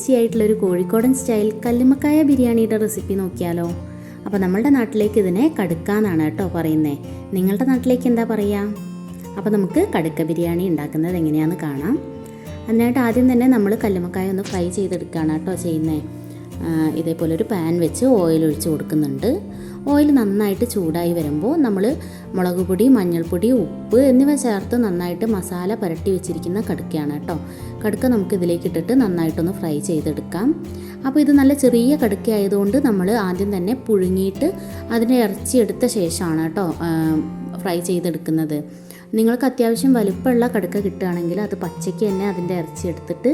Tasty ആയിട്ടുള്ളൊരു കോഴിക്കോടൻ style കല്ലുമ്മക്കായ ബിരിയാണിയുടെ recipe നോക്കിയാലോ. അപ്പോൾ നമ്മളുടെ നാട്ടിലേക്ക് ഇതിനെ കടുക്ക എന്നാണ് കേട്ടോ പറയുന്നത്. നിങ്ങളുടെ നാട്ടിലേക്ക് എന്താ പറയുക? അപ്പോൾ നമുക്ക് കടുക്ക ബിരിയാണി ഉണ്ടാക്കുന്നത് എങ്ങനെയാണെന്ന് കാണാം. അതിനായിട്ട് ആദ്യം തന്നെ നമ്മൾ കല്ലുമ്മക്കായ ഒന്ന് ഫ്രൈ ചെയ്തെടുക്കുകയാണ് കേട്ടോ ചെയ്യുന്നത്. ഇതേപോലെ ഒരു പാൻ വെച്ച് ഓയിൽ ഒഴിച്ച് കൊടുക്കുന്നുണ്ട്. ഓയിൽ നന്നായിട്ട് ചൂടായി വരുമ്പോൾ നമ്മൾ മുളക് പൊടി, മഞ്ഞൾപ്പൊടി, ഉപ്പ് എന്നിവ ചേർത്ത് നന്നായിട്ട് മസാല പുരട്ടി വെച്ചിരിക്കുന്ന കടുക്കയാണ് കേട്ടോ. കടുക്ക നമുക്ക് ഇതിലേക്ക് ഇട്ടിട്ട് നന്നായിട്ടൊന്ന് ഫ്രൈ ചെയ്തെടുക്കാം. അപ്പോൾ ഇത് നല്ല ചെറിയ കടുക്ക ആയതുകൊണ്ട് നമ്മൾ ആദ്യം തന്നെ പുഴുങ്ങിയിട്ട് അതിനെ ഇറച്ചി എടുത്ത ശേഷമാണ് കേട്ടോ ഫ്രൈ ചെയ്തെടുക്കുന്നത്. നിങ്ങൾക്ക് അത്യാവശ്യം വലുപ്പമുള്ള കടുക്ക കിട്ടുകയാണെങ്കിൽ അത് പച്ചയ്ക്ക് തന്നെ അതിൻ്റെ ഇറച്ചി എടുത്തിട്ട്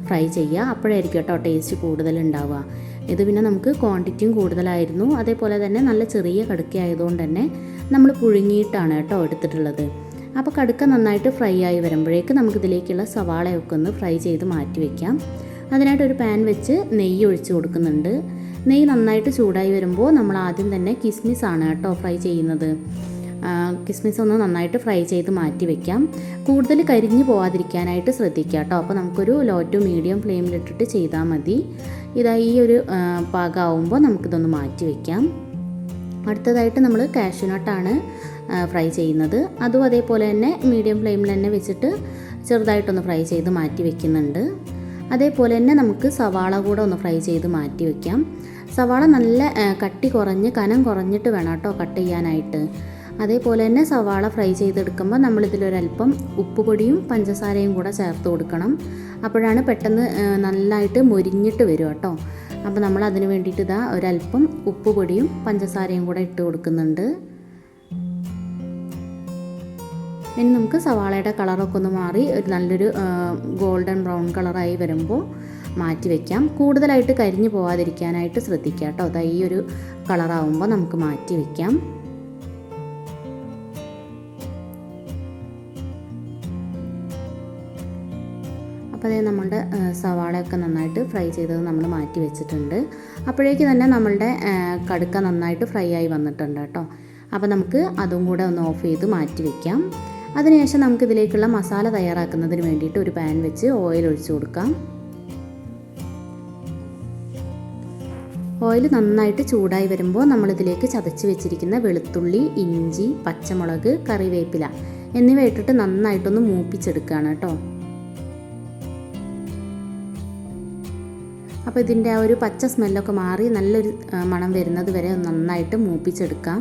ഫ്രൈ ചെയ്യുക. അപ്പോഴായിരിക്കും കേട്ടോ ടേസ്റ്റ് കൂടുതലുണ്ടാവുക. ഇത് പിന്നെ നമുക്ക് ക്വാണ്ടിറ്റിയും കൂടുതലായിരുന്നു. അതേപോലെ തന്നെ നല്ല ചെറിയ കടുക്ക ആയതുകൊണ്ട് തന്നെ നമ്മൾ പുഴുങ്ങിയിട്ടാണ് കേട്ടോ എടുത്തിട്ടുള്ളത്. അപ്പോൾ കടുക്ക നന്നായിട്ട് ഫ്രൈ ആയി വരുമ്പോഴേക്ക് നമുക്കിതിലേക്കുള്ള സവാളയൊക്കെ ഒന്ന് ഫ്രൈ ചെയ്ത് മാറ്റി വയ്ക്കാം. അതിനായിട്ട് ഒരു പാൻ വെച്ച് നെയ്യ് ഒഴിച്ച് കൊടുക്കുന്നുണ്ട്. നെയ്യ് നന്നായിട്ട് ചൂടായി വരുമ്പോൾ നമ്മൾ ആദ്യം തന്നെ കിസ്മിസ് ആണ് കേട്ടോ ഫ്രൈ ചെയ്യുന്നത്. കിസ്മിസ് ഒന്ന് നന്നായിട്ട് ഫ്രൈ ചെയ്ത് മാറ്റി വയ്ക്കാം. കൂടുതൽ കരിഞ്ഞു പോവാതിരിക്കാനായിട്ട് ശ്രദ്ധിക്കുക കേട്ടോ. അപ്പോൾ നമുക്കൊരു ലോ ടു മീഡിയം ഫ്ലെയിമിലിട്ടിട്ട് ചെയ്താൽ മതി. ഈ ഒരു പാകമാവുമ്പോൾ നമുക്കിതൊന്ന് മാറ്റി വയ്ക്കാം. അടുത്തതായിട്ട് നമ്മൾ കാഷ്യൂനട്ടാണ് ഫ്രൈ ചെയ്യുന്നത്. അതും അതേപോലെ തന്നെ മീഡിയം ഫ്ലെയിമിൽ തന്നെ വെച്ചിട്ട് ചെറുതായിട്ടൊന്ന് ഫ്രൈ ചെയ്ത് മാറ്റി വയ്ക്കുന്നുണ്ട്. അതേപോലെ തന്നെ നമുക്ക് സവാള കൂടെ ഒന്ന് ഫ്രൈ ചെയ്ത് മാറ്റി വയ്ക്കാം. സവാള നല്ല കട്ടി കുറഞ്ഞ് കനം കുറഞ്ഞിട്ട് വേണം കേട്ടോ കട്ട് ചെയ്യാനായിട്ട്. അതേപോലെ തന്നെ സവാള ഫ്രൈ ചെയ്തെടുക്കുമ്പോൾ നമ്മളിതിലൊരല്പം ഉപ്പുപൊടിയും പഞ്ചസാരയും കൂടെ ചേർത്ത് കൊടുക്കണം. അപ്പോഴാണ് പെട്ടെന്ന് നന്നായിട്ട് മൊരിഞ്ഞിട്ട് വരും കേട്ടോ. അപ്പോൾ നമ്മൾ അതിന് വേണ്ടിയിട്ട് ഒരല്പം ഉപ്പുപൊടിയും പഞ്ചസാരയും കൂടെ ഇട്ട് കൊടുക്കുന്നുണ്ട്. ഇനി നമുക്ക് സവാളയുടെ കളറൊക്കെ ഒന്ന് മാറി ഒരു നല്ലൊരു ഗോൾഡൻ ബ്രൗൺ കളറായി വരുമ്പോൾ മാറ്റി വയ്ക്കാം. കൂടുതലായിട്ട് കരിഞ്ഞു പോവാതിരിക്കാനായിട്ട് ശ്രദ്ധിക്കുക കേട്ടോ. ഈ ഒരു കളറാവുമ്പോൾ നമുക്ക് മാറ്റി വയ്ക്കാം. അപ്പോൾ അതേ നമ്മളുടെ സവാളയൊക്കെ നന്നായിട്ട് ഫ്രൈ ചെയ്തത് നമ്മൾ മാറ്റി വെച്ചിട്ടുണ്ട്. അപ്പോഴേക്ക് തന്നെ നമ്മളുടെ കടുക്ക നന്നായിട്ട് ഫ്രൈ ആയി വന്നിട്ടുണ്ട് കേട്ടോ. അപ്പോൾ നമുക്ക് അതും കൂടെ ഒന്ന് ഓഫ് ചെയ്ത് മാറ്റി വയ്ക്കാം. അതിനുശേഷം നമുക്കിതിലേക്കുള്ള മസാല തയ്യാറാക്കുന്നതിന് വേണ്ടിയിട്ട് ഒരു പാൻ വെച്ച് ഓയിൽ ഒഴിച്ച് കൊടുക്കാം. ഓയിൽ നന്നായിട്ട് ചൂടായി വരുമ്പോൾ നമ്മളിതിലേക്ക് ചതച്ച് വെച്ചിരിക്കുന്ന വെളുത്തുള്ളി, ഇഞ്ചി, പച്ചമുളക്, കറിവേപ്പില എന്നിവ ഇട്ടിട്ട് നന്നായിട്ടൊന്ന് മൂപ്പിച്ചെടുക്കുകയാണ് കേട്ടോ. അപ്പോൾ ഇതിൻ്റെ ആ ഒരു പച്ച സ്മെല്ലൊക്കെ മാറി നല്ലൊരു മണം വരുന്നത് വരെ നന്നായിട്ട് മൂപ്പിച്ചെടുക്കാം.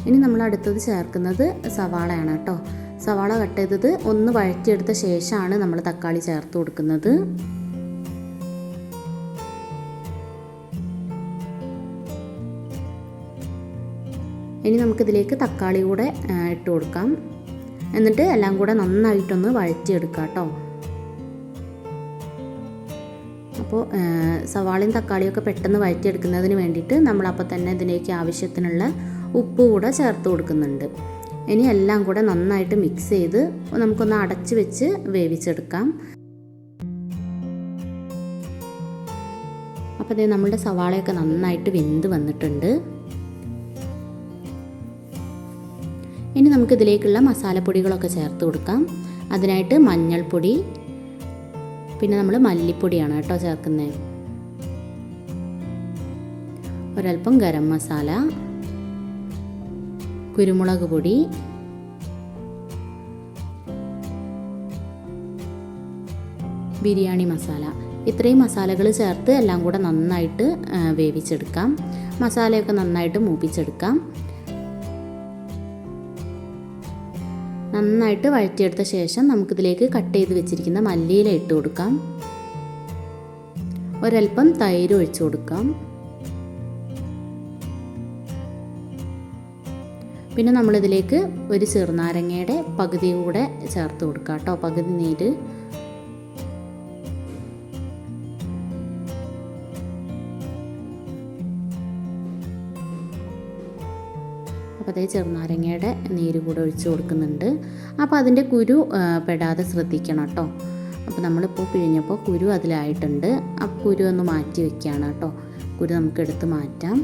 ഇനി നമ്മൾ അടുത്തത് ചേർക്കുന്നത് സവാളയാണ് കേട്ടോ. സവാള കട്ട് ചെയ്തത് ഒന്ന് വഴറ്റിയെടുത്ത ശേഷമാണ് നമ്മൾ തക്കാളി ചേർത്ത് കൊടുക്കുന്നത്. ഇനി നമുക്കിതിലേക്ക് തക്കാളി കൂടെ ഇട്ട് കൊടുക്കാം. എന്നിട്ട് എല്ലാം കൂടെ നന്നായിട്ടൊന്ന് വഴറ്റിയെടുക്കാം കേട്ടോ. അപ്പോൾ സവാളയും തക്കാളിയൊക്കെ പെട്ടെന്ന് വഴറ്റിയെടുക്കുന്നതിന് വേണ്ടിയിട്ട് നമ്മളപ്പോൾ തന്നെ ഇതിലേക്ക് ആവശ്യത്തിനുള്ള ഉപ്പ് കൂടെ ചേർത്ത് കൊടുക്കുന്നുണ്ട്. ഇനി എല്ലാം കൂടെ നന്നായിട്ട് മിക്സ് ചെയ്ത് നമുക്കൊന്ന് അടച്ച് വെച്ച് വേവിച്ചെടുക്കാം. അപ്പോൾ അതേ നമ്മളുടെ സവാളയൊക്കെ നന്നായിട്ട് വെന്ത് വന്നിട്ടുണ്ട്. ഇനി നമുക്കിതിലേക്കുള്ള മസാലപ്പൊടികളൊക്കെ ചേർത്ത് കൊടുക്കാം. അതിനായിട്ട് മഞ്ഞൾപ്പൊടി, പിന്നെ നമ്മൾ മല്ലിപ്പൊടിയാണ് കേട്ടോ ചേർക്കുന്നത്. ഒരല്പം ഗരം മസാല, കുരുമുളക് പൊടി, ബിരിയാണി മസാല, ഇത്രയും മസാലകൾ ചേർത്ത് എല്ലാം കൂടെ നന്നായിട്ട് വേവിച്ചെടുക്കാം. മസാലയൊക്കെ നന്നായിട്ട് മൂപ്പിച്ചെടുക്കാം. നന്നായിട്ട് വഴറ്റിയെടുത്ത ശേഷം നമുക്കിതിലേക്ക് കട്ട് ചെയ്ത് വെച്ചിരിക്കുന്ന മല്ലിയില ഇട്ട് കൊടുക്കാം. ഒരല്പം തൈര് ഒഴിച്ചു കൊടുക്കാം. പിന്നെ നമ്മളിതിലേക്ക് ഒരു ചെറുനാരങ്ങയുടെ പകുതി കൂടെ ചേർത്ത് കൊടുക്കാം കേട്ടോ, പകുതി നീര്. അപ്പോൾ അതേ ചെറുനാരങ്ങയുടെ നീര് കൂടെ ഒഴിച്ച് കൊടുക്കുന്നുണ്ട്. അപ്പോൾ അതിൻ്റെ കുരു പെടാതെ ശ്രദ്ധിക്കണം കേട്ടോ. അപ്പോൾ നമ്മളിപ്പോൾ പിഴിഞ്ഞപ്പോൾ കുരു അതിലായിട്ടുണ്ട്. ആ കുരു ഒന്ന് മാറ്റി വയ്ക്കുകയാണ് കേട്ടോ. കുരു നമുക്കെടുത്ത് മാറ്റാം.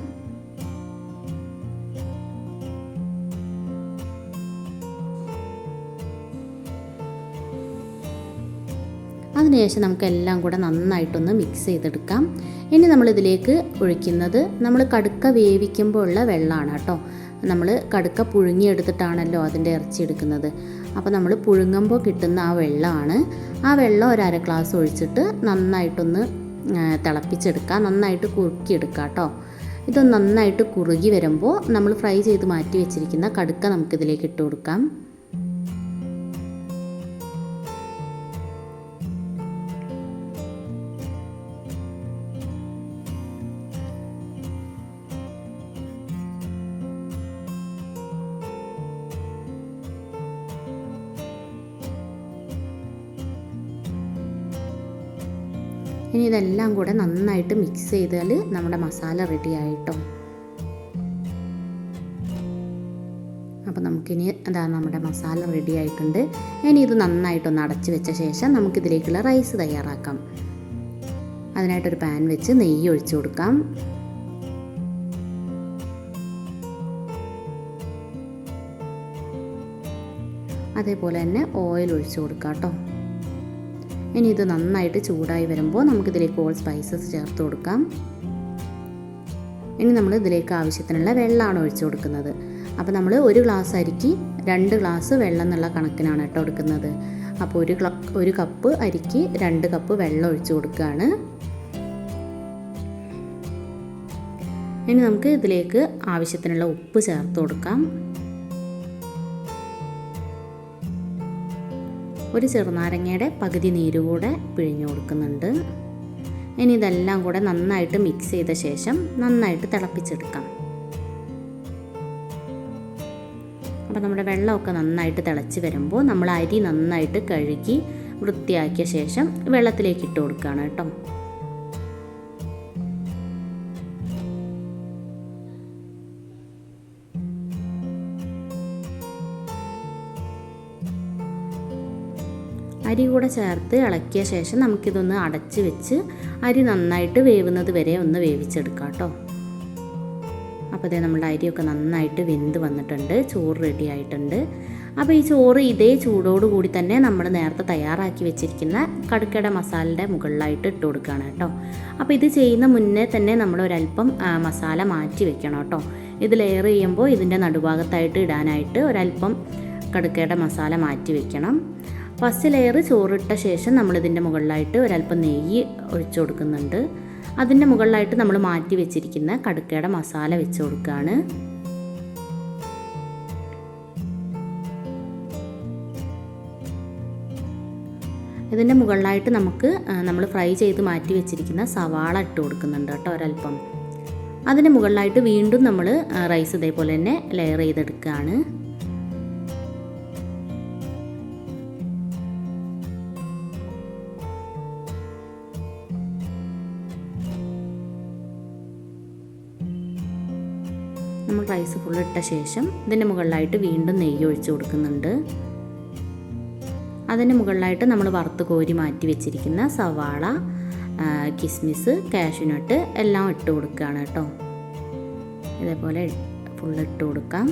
അതിനുശേഷം നമുക്ക് എല്ലാം കൂടെ നന്നായിട്ടൊന്ന് മിക്സ് ചെയ്തെടുക്കാം. ഇനി നമ്മളിതിലേക്ക് ഒഴിക്കുന്നത് നമ്മൾ കടുക്ക വേവിക്കുമ്പോൾ ഉള്ള വെള്ളമാണ് കേട്ടോ. നമ്മൾ കടുക്ക പുഴുങ്ങിയെടുത്തിട്ടാണല്ലോ അതിൻ്റെ ഇറച്ചി എടുക്കുന്നത്. അപ്പോൾ നമ്മൾ പുഴുങ്ങുമ്പോൾ കിട്ടുന്ന ആ വെള്ളമാണ്. ആ വെള്ളം ഒരു അര ഗ്ലാസ് ഒഴിച്ചിട്ട് നന്നായിട്ടൊന്ന് തിളപ്പിച്ചെടുക്കുക, നന്നായിട്ട് കുറുക്കിയെടുക്കുക കേട്ടോ. ഇതൊന്ന് നന്നായിട്ട് കുറുകി വരുമ്പോൾ നമ്മൾ ഫ്രൈ ചെയ്ത് മാറ്റി വെച്ചിരിക്കുന്ന കടുക്ക നമുക്കിതിലേക്ക് ഇട്ട് കൊടുക്കാം. ഇനി ഇതെല്ലാം കൂടെ നന്നായിട്ട് മിക്സ് ചെയ്താൽ നമ്മുടെ മസാല റെഡി ആയിട്ടോ. അപ്പോൾ നമുക്കിനി നമ്മുടെ മസാല റെഡി ആയിട്ടുണ്ട്. ഇനി ഇത് നന്നായിട്ടൊന്ന് അടച്ച് വെച്ച ശേഷം നമുക്കിതിലേക്കുള്ള റൈസ് തയ്യാറാക്കാം. അതിനായിട്ടൊരു പാൻ വെച്ച് നെയ്യ് ഒഴിച്ചു കൊടുക്കാം. അതേപോലെ തന്നെ ഓയിൽ ഒഴിച്ചു കൊടുക്കാം കേട്ടോ. ഇനി ഇത് നന്നായിട്ട് ചൂടായി വരുമ്പോൾ നമുക്കിതിലേക്ക് ഓൾ സ്പൈസസ് ചേർത്ത് കൊടുക്കാം. ഇനി നമ്മൾ ഇതിലേക്ക് ആവശ്യത്തിനുള്ള വെള്ളമാണ് ഒഴിച്ചു കൊടുക്കുന്നത്. അപ്പോൾ നമ്മൾ 1 ഗ്ലാസ് അരിക്ക് 2 ഗ്ലാസ് വെള്ളം എന്നുള്ള കണക്കിനാണ് കേട്ടോ എടുക്കുന്നത്. അപ്പോൾ 1 കപ്പ് അരിക്ക് 2 കപ്പ് വെള്ളം ഒഴിച്ചു കൊടുക്കുകയാണ്. ഇനി നമുക്ക് ഇതിലേക്ക് ആവശ്യത്തിനുള്ള ഉപ്പ് ചേർത്ത് കൊടുക്കാം. 1 ചെറുനാരങ്ങയുടെ പകുതി നീര് കൂടെ പിഴിഞ്ഞു കൊടുക്കുന്നുണ്ട്. ഇനി ഇതെല്ലാം കൂടെ നന്നായിട്ട് മിക്സ് ചെയ്ത ശേഷം നന്നായിട്ട് തിളപ്പിച്ചെടുക്കാം. അപ്പോൾ നമ്മുടെ വെള്ളമൊക്കെ നന്നായിട്ട് തിളച്ച് വരുമ്പോൾ നമ്മൾ അരി നന്നായിട്ട് കഴുകി വൃത്തിയാക്കിയ ശേഷം വെള്ളത്തിലേക്ക് ഇട്ട് കൊടുക്കുകയാണ് കേട്ടോ. അരി കൂടെ ചേർത്ത് ഇളക്കിയ ശേഷം നമുക്കിതൊന്ന് അടച്ച് വെച്ച് അരി നന്നായിട്ട് വേവുന്നത് വരെ ഒന്ന് വേവിച്ചെടുക്കാം കേട്ടോ. അപ്പോൾ ഇതേ നമ്മുടെ അരിയൊക്കെ നന്നായിട്ട് വെന്ത് വന്നിട്ടുണ്ട്, ചോറ് റെഡി ആയിട്ടുണ്ട്. അപ്പോൾ ഈ ചോറ് ഇതേ ചൂടോടുകൂടി തന്നെ നമ്മൾ നേരത്തെ തയ്യാറാക്കി വെച്ചിരിക്കുന്ന കടുക്കയുടെ മസാലയുടെ മുകളിലായിട്ട് ഇട്ട് കൊടുക്കുകയാണ് കേട്ടോ. അപ്പോൾ ഇത് ചെയ്യുന്ന മുന്നേ തന്നെ നമ്മൾ ഒരല്പം മസാല മാറ്റി വെക്കണം കേട്ടോ. ഇത് ലെയർ ചെയ്യുമ്പോൾ ഇതിൻ്റെ നടുഭാഗത്തായിട്ട് ഇടാനായിട്ട് ഒരല്പം കടുക്കയുടെ മസാല മാറ്റി വെക്കണം. ഫസ്റ്റ് ലെയർ ചോറിട്ട ശേഷം നമ്മളിതിൻ്റെ മുകളിലായിട്ട് ഒരല്പം നെയ്യ് ഒഴിച്ചു കൊടുക്കുന്നുണ്ട്. അതിൻ്റെ മുകളിലായിട്ട് നമ്മൾ മാറ്റി വെച്ചിരിക്കുന്ന കടുക്കയുടെ മസാല വെച്ച് കൊടുക്കുകയാണ്. ഇതിൻ്റെ മുകളിലായിട്ട് നമ്മൾ ഫ്രൈ ചെയ്ത് മാറ്റി വെച്ചിരിക്കുന്ന സവാള ഇട്ട് കൊടുക്കുന്നുണ്ട് കേട്ടോ ഒരല്പം. അതിൻ്റെ മുകളിലായിട്ട് വീണ്ടും നമ്മൾ റൈസ് ഇതേപോലെ തന്നെ ലെയർ ചെയ്തെടുക്കുകയാണ്. നമ്മൾ റൈസ് ഫുൾ ഇട്ട ശേഷം ഇതിൻ്റെ മുകളിലായിട്ട് വീണ്ടും നെയ്യ് ഒഴിച്ച് കൊടുക്കുന്നുണ്ട്. അതിൻ്റെ മുകളിലായിട്ട് നമ്മൾ വറുത്ത് കോരി മാറ്റി വെച്ചിരിക്കുന്ന സവാള, കിസ്മിസ്, കാഷ്യൂനട്ട് എല്ലാം ഇട്ട് കൊടുക്കുകയാണ് കേട്ടോ. ഇതേപോലെ ഫുൾ ഇട്ട് കൊടുക്കാം.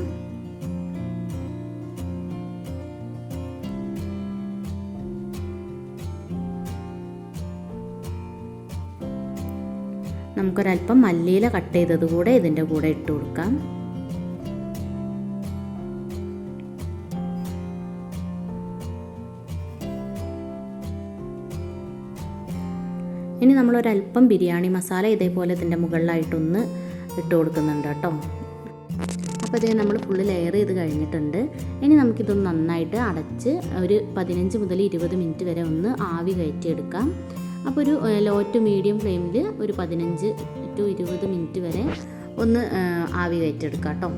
നമുക്കൊരല്പം മല്ലിയില കട്ട് ചെയ്തത് കൂടെ ഇതിൻ്റെ കൂടെ ഇട്ട് കൊടുക്കാം. ഇനി നമ്മളൊരല്പം ബിരിയാണി മസാല ഇതേപോലെ ഇതിൻ്റെ മുകളിലായിട്ടൊന്ന് ഇട്ട് കൊടുക്കുന്നുണ്ട് കേട്ടോ. അപ്പോൾ ഇതേ നമ്മൾ ഫുള്ള് ലെയർ ചെയ്ത് കഴിഞ്ഞിട്ടുണ്ട്. ഇനി നമുക്കിതൊന്ന് നന്നായിട്ട് അടച്ച് ഒരു 15 മുതൽ 20 മിനിറ്റ് വരെ ഒന്ന് ആവി കയറ്റിയെടുക്കാം. അപ്പോൾ ഒരു ലോ ടു മീഡിയം ഫ്ലെയിമിൽ ഒരു 15 ടു 20 മിനിറ്റ് വരെ ഒന്ന് ആവി കയറ്റിയെടുക്കാം കേട്ടോ.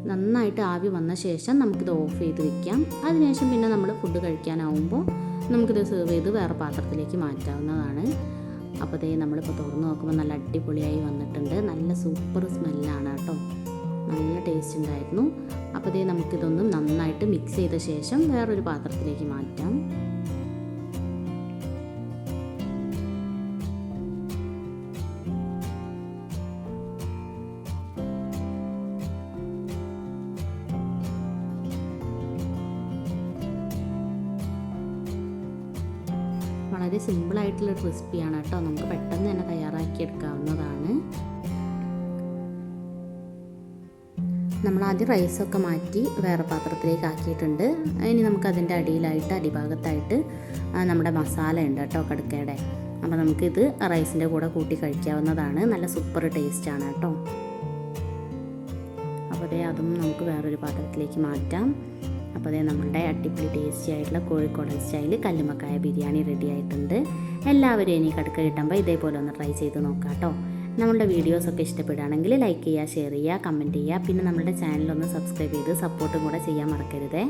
നന്നായിട്ട് ആവി വന്ന ശേഷം നമുക്കിത് ഓഫ് ചെയ്ത് വെക്കാം. അതിനുശേഷം പിന്നെ നമ്മൾ ഫുഡ് കഴിക്കാനാവുമ്പോൾ നമുക്കിത് സെർവ് ചെയ്ത് വേറെ പാത്രത്തിലേക്ക് മാറ്റാവുന്നതാണ്. അപ്പോൾ ദേ നമ്മളിപ്പോൾ തുറന്ന് നോക്കുമ്പോൾ നല്ല അടിപൊളിയായി വന്നിട്ടുണ്ട്. നല്ല സൂപ്പർ സ്മെല്ലാണ് കേട്ടോ, നല്ല ടേസ്റ്റ് ഉണ്ടായിരുന്നു. അപ്പോൾ ദേ നമുക്കിതൊന്നും നന്നായിട്ട് മിക്സ് ചെയ്ത ശേഷം വേറൊരു പാത്രത്തിലേക്ക് മാറ്റാം. വളരെ സിമ്പിളായിട്ടുള്ളൊരു റെസിപ്പിയാണ് കേട്ടോ. നമുക്ക് പെട്ടെന്ന് തന്നെ തയ്യാറാക്കിയെടുക്കാവുന്നതാണ്. നമ്മൾ ആദ്യം റൈസൊക്കെ മാറ്റി വേറെ പാത്രത്തിലേക്ക് ആക്കിയിട്ടുണ്ട്. ഇനി നമുക്കതിൻ്റെ അടിഭാഗത്തായിട്ട് നമ്മുടെ മസാല ഉണ്ട് കേട്ടോ, കടുക്കയുടെ. അപ്പോൾ നമുക്കിത് റൈസിൻ്റെ കൂടെ കൂട്ടി കഴിക്കാവുന്നതാണ്. നല്ല സൂപ്പർ ടേസ്റ്റാണ് കേട്ടോ. അപ്പോൾ അതും നമുക്ക് വേറൊരു പാത്രത്തിലേക്ക് മാറ്റാം. അപ്പോൾ നമ്മളുടെ അടിപൊളി ടേസ്റ്റി ആയിട്ടുള്ള കോഴിക്കോടൻ സ്റ്റൈൽ കല്ലുമ്മക്കായ ബിരിയാണി റെഡി ആയിട്ടുണ്ട്. എല്ലാവരും ഇനി കടുക്ക കിട്ടുമ്പോൾ ഇതേപോലെ ഒന്ന് ട്രൈ ചെയ്ത് നോക്കാം കേട്ടോ. നമ്മളുടെ വീഡിയോസൊക്കെ ഇഷ്ടപ്പെടുകയാണെങ്കിൽ ലൈക്ക് ചെയ്യുക, ഷെയർ ചെയ്യുക, കമൻറ്റ് ചെയ്യുക. പിന്നെ നമ്മുടെ ചാനലൊന്ന് സബ്സ്ക്രൈബ് ചെയ്ത് സപ്പോർട്ടും കൂടെ ചെയ്യാൻ മറക്കരുതേ.